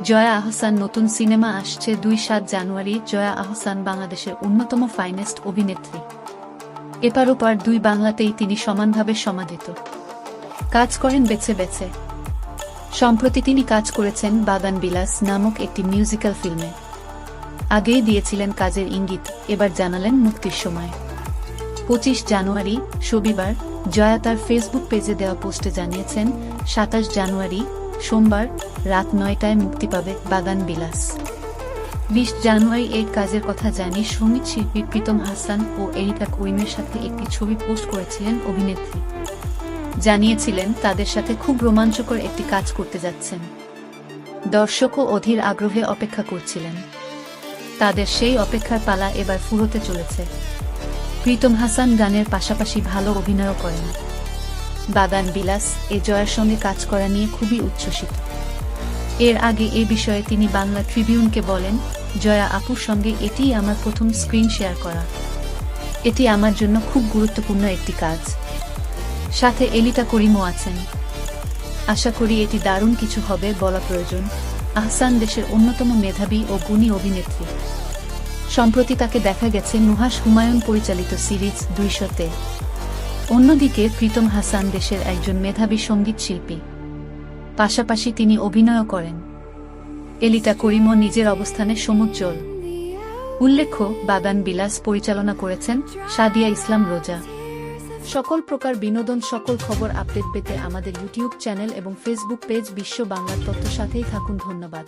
জয়া আহসান নতুন সিনেমা আসছে ২-৭ জানুয়ারি। জয়া আহসান বাংলাদেশের অন্যতম ফাইনেস্ট অভিনেত্রী। এপার ওপার দুই বাংলাতেই তিনি সমানভাবে সমাদৃত। কাজ করেন বেছে বেছে। সম্প্রতি তিনি কাজ করেছেন বাগান বিলাস নামক একটি মিউজিক্যাল ফিল্মে। আগেই দিয়েছিলেন কাজের ইঙ্গিত, এবার জানালেন মুক্তির সময়। ২৫ জানুয়ারি রবিবার জয়া তার ফেসবুক পেজে দেওয়া পোস্টে জানিয়েছেন ২৭ জানুয়ারি সোমবার রাত ৯টায় মুক্তি পাবে বাগান বিলাস। ২০ জানুয়ারি এই কাজের কথা জানিয়ে সঙ্গীত শিল্পী প্রীতম হাসান ও এরিকা করিমের সাথে একটি ছবি পোস্ট করেছিলেন অভিনেত্রী। জানিয়েছিলেন তাদের সাথে খুব রোমাঞ্চকর একটি কাজ করতে যাচ্ছেন। দর্শকও অধীর আগ্রহে অপেক্ষা করছিলেন। তাদের সেই অপেক্ষার পালা এবার ফুরোতে চলেছে। প্রীতম হাসান গানের পাশাপাশি ভালো অভিনয়ও করেন। বাগান বিলাস এ জয়ার সঙ্গে কাজ করা নিয়ে খুবই উচ্ছ্বসিত। এর আগে এ বিষয়ে তিনি বাংলা ট্রিবিউনকে বলেন, জয়া আপুর সঙ্গে এটিই আমার প্রথম স্ক্রিন শেয়ার করা। এটি আমার জন্য খুব গুরুত্বপূর্ণ একটি কাজ। সাথে এলিটা করিমও আছেন। আশা করি এটি দারুণ কিছু হবে। বলা প্রয়োজন, আহসান দেশের অন্যতম মেধাবী ও গুণী অভিনেত্রী। সম্প্রতি তাকে দেখা গেছে নুহাস হুমায়ুন পরিচালিত সিরিজ ২০০-তে। অন্যদিকে প্রীতম হাসান দেশের একজন মেধাবী সঙ্গীত শিল্পী। পাশাপাশি তিনি অভিনয়ও করেন। এলিটা করিমও নিজের অবস্থানে সমুজ্জ্বল। উল্লেখ্য, বাগান বিলাস পরিচালনা করেছেন সাদিয়া ইসলাম রোজা। সকল প্রকার বিনোদন, সকল খবর আপডেট পেতে আমাদের ইউটিউব চ্যানেল এবং ফেসবুক পেজ বিশ্ব বাংলার তথ্য সাথেই থাকুন। ধন্যবাদ।